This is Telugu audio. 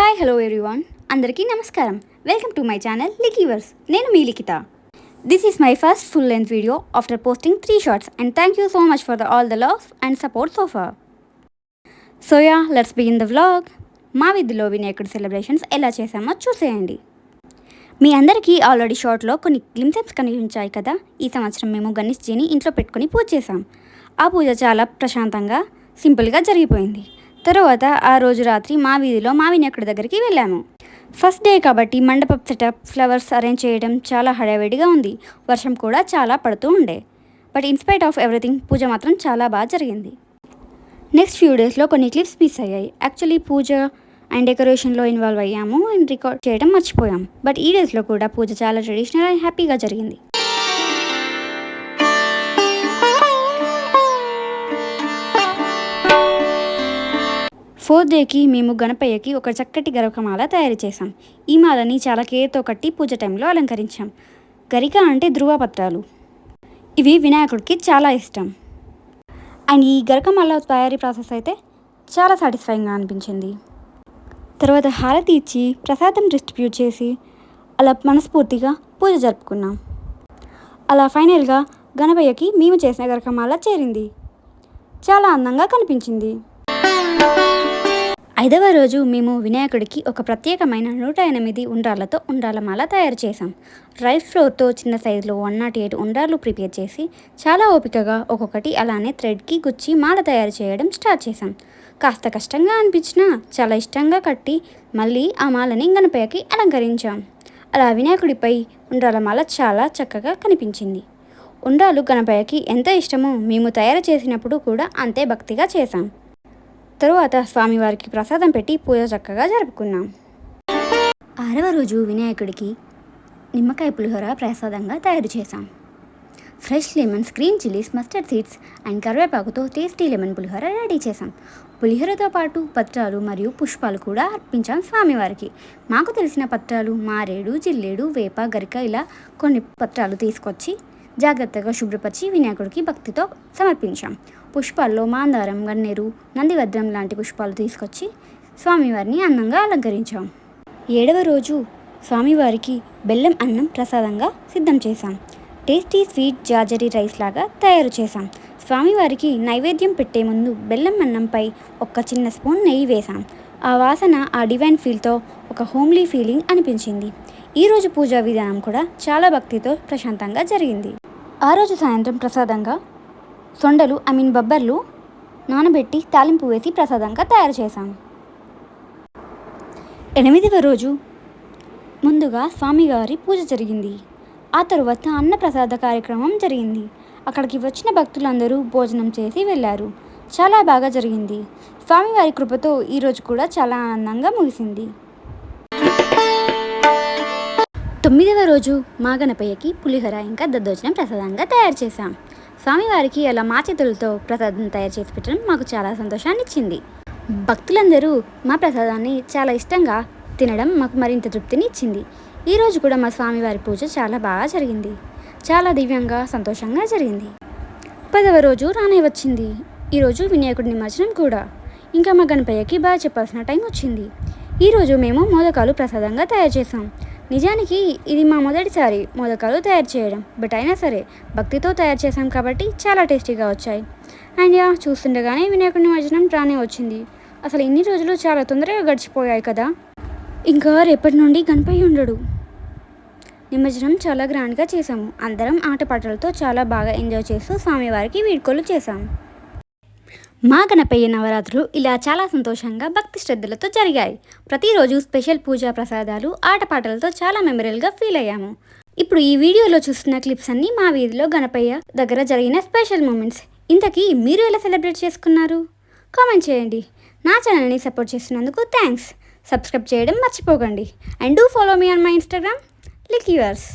హాయ్ హలో ఎవ్రీవన్, అందరికీ నమస్కారం. Welcome to my channel Likiverse. నేను మీ Likhita. This is my first full length video after posting 3 shorts and thank you so much for all the love and support so far. So yeah, let's begin the vlog. మా విధిలో వినాయకుడి సెలబ్రేషన్స్ ఎలా చేశామో చూసేయండి. మీ అందరికీ ఆల్రెడీ షార్ట్లో కొన్ని గ్లింప్సెస్ కనిపించాయి కదా. ఈ సంవత్సరం మేము గణేష్జీని ఇంట్లో పెట్టుకొని పూజ చేశాం. ఆ పూజ చాలా ప్రశాంతంగా సింపుల్గా జరిగిపోయింది. తర్వాత ఆ రోజు రాత్రి మా వీధిలో మా వినాయకుడి దగ్గరికి వెళ్ళాము. ఫస్ట్ డే కాబట్టి మండపం సెటప్, ఫ్లవర్స్ అరేంజ్ చేయడం చాలా హడావిడిగా ఉంది. వర్షం కూడా చాలా పడుతూ ఉండే. బట్ ఇన్స్పైట్ ఆఫ్ ఎవ్రీథింగ్ పూజ మాత్రం చాలా బాగా జరిగింది. నెక్స్ట్ ఫ్యూ డేస్లో కొన్ని క్లిప్స్ మిస్ అయ్యాయి. యాక్చువల్లీ పూజ అండ్ డెకరేషన్లో ఇన్వాల్వ్ అయ్యాము అండ్ రికార్డ్ చేయడం మర్చిపోయాం. బట్ ఈ డేస్లో కూడా పూజ చాలా ట్రెడిషనల్ అండ్ హ్యాపీగా జరిగింది. ఫోర్త్ డేకి మేము గణపయ్యకి ఒక చక్కటి గరకమాల తయారు చేసాం. ఈ మాలని చాలా కేర్తో కట్టి పూజ టైంలో అలంకరించాం. గరిక అంటే ధృవపత్రాలు. ఇవి వినాయకుడికి చాలా ఇష్టం. అండ్ ఈ గరకమాల తయారీ ప్రాసెస్ అయితే చాలా సాటిస్ఫైయింగ్గా అనిపించింది. తర్వాత హారతి ఇచ్చి ప్రసాదం డిస్ట్రిబ్యూట్ చేసి అలా మనస్ఫూర్తిగా పూజ జరుపుకున్నాం. అలా ఫైనల్గా గణపయ్యకి మేము చేసిన గరకమాల చేరింది. చాలా అందంగా కనిపించింది. 5వ రోజు మేము వినాయకుడికి ఒక ప్రత్యేకమైన 108 ఉండ్రాలతో ఉండ్రాలమాల తయారు చేసాం. రైస్ ఫ్లోర్తో చిన్న సైజులో 108 ఉండ్రాలు ప్రిపేర్ చేసి చాలా ఓపికగా ఒక్కొక్కటి అలానే థ్రెడ్కి గుచ్చి మాల తయారు చేయడం స్టార్ట్ చేసాం. కాస్త కష్టంగా అనిపించినా చాలా ఇష్టంగా కట్టి మళ్ళీ ఆ మాలని గణపయ్యకి అలంకరించాం. అలా వినాయకుడిపై ఉండ్రాలమాల చాలా చక్కగా కనిపించింది. ఉండ్రాలు గణపయ్యకి ఎంత ఇష్టమో మేము తయారు చేసినప్పుడు కూడా అంతే భక్తిగా చేశాం. తరువాత స్వామివారికి ప్రసాదం పెట్టి పూజ చక్కగా జరుపుకున్నాం. 6వ రోజు వినాయకుడికి నిమ్మకాయ పులిహోర ప్రసాదంగా తయారు చేశాం. Fresh lemons, green chillies, mustard seeds and కరివేపాకుతో టేస్టీ లెమన్ పులిహోర రెడీ చేశాం. పులిహోరతో పాటు పత్రాలు మరియు పుష్పాలు కూడా అర్పించాం స్వామివారికి. మాకు తెలిసిన పత్రాలు మారేడు, జిల్లేడు, వేప, గరిక ఇలా కొన్ని పత్రాలు తీసుకొచ్చి జాగ్రత్తగా శుభ్రపరిచి వినాయకుడికి భక్తితో సమర్పించాం. పుష్పాల్లో మాందారం, గన్నేరు, నందివద్రం లాంటి పుష్పాలు తీసుకొచ్చి స్వామివారిని అందంగా అలంకరించాం. 7వ రోజు స్వామివారికి బెల్లం అన్నం ప్రసాదంగా సిద్ధం చేశాం. టేస్టీ స్వీట్ జాజరీ రైస్ లాగా తయారు చేశాం. స్వామివారికి నైవేద్యం పెట్టే ముందు బెల్లం అన్నంపై ఒక చిన్న స్పూన్ నెయ్యి వేశాం. ఆ వాసన, ఆ డివైన్ ఫీల్తో ఒక హోమ్లీ ఫీలింగ్ అనిపించింది. ఈరోజు పూజా విధానం కూడా చాలా భక్తితో ప్రశాంతంగా జరిగింది. ఆ రోజు సాయంత్రం ప్రసాదంగా సొండలు బొబ్బర్లు నానబెట్టి తాలింపు వేసి ప్రసాదంగా తయారు చేశాం. 8వ రోజు ముందుగా స్వామివారి పూజ జరిగింది. ఆ తరువాత అన్నప్రసాద కార్యక్రమం జరిగింది. అక్కడికి వచ్చిన భక్తులందరూ భోజనం చేసి వెళ్ళారు. చాలా బాగా జరిగింది. స్వామివారి కృపతో ఈరోజు కూడా చాలా ఆనందంగా ముగిసింది. 9వ రోజు మా గణపయ్యకి పులిహోర ఇంకా దద్దోజనం ప్రసాదంగా తయారు చేశాం. స్వామివారికి అలా మా చేతులతో ప్రసాదం తయారు చేసి పెట్టడం మాకు చాలా సంతోషాన్ని ఇచ్చింది. భక్తులందరూ మా ప్రసాదాన్ని చాలా ఇష్టంగా తినడం మాకు మరింత తృప్తిని ఇచ్చింది. ఈరోజు కూడా మా స్వామివారి పూజ చాలా బాగా జరిగింది. చాలా దివ్యంగా, సంతోషంగా జరిగింది. 10వ రోజు రానే వచ్చింది. ఈరోజు వినాయకుడి నిమజ్జనం కూడా. ఇంకా మా గణపయ్యకి బాగా చెప్పాల్సిన టైం వచ్చింది. ఈరోజు మేము మోదకాలు ప్రసాదంగా తయారు చేసాం. నిజానికి ఇది మా మొదటిసారి మోదకాలు తయారు చేయడం. బట్ అయినా సరే భక్తితో తయారు చేసాం కాబట్టి చాలా టేస్టీగా వచ్చాయి. అండ్ చూస్తుండగానే వినాయకుడి నిమజ్జనం రానే వచ్చింది. అసలు ఇన్ని రోజులు చాలా తొందరగా గడిచిపోయాయి కదా. ఇంకా రేపటి నుండి గణపయ్య ఉండడు. నిమజ్జనం చాలా గ్రాండ్గా చేసాము. అందరం ఆటపాటలతో చాలా బాగా ఎంజాయ్ చేస్తూ స్వామివారికి వీడ్కోలు చేశాం. మా గణపయ్య నవరాత్రులు ఇలా చాలా సంతోషంగా, భక్తి శ్రద్ధలతో జరిగాయి. ప్రతిరోజు స్పెషల్ పూజా ప్రసాదాలు, ఆటపాటలతో చాలా మెమరబుల్గా ఫీల్ అయ్యాము. ఇప్పుడు ఈ వీడియోలో చూస్తున్న క్లిప్స్ అన్నీ మా వీధిలో గణపయ్య దగ్గర జరిగిన స్పెషల్ మూమెంట్స్. ఇంతకీ మీరు ఎలా సెలబ్రేట్ చేసుకున్నారు? కామెంట్ చేయండి. నా ఛానల్ని సపోర్ట్ చేస్తున్నందుకు థ్యాంక్స్. సబ్స్క్రైబ్ చేయడం మర్చిపోకండి. And do follow me on my Instagram లికీవర్స్.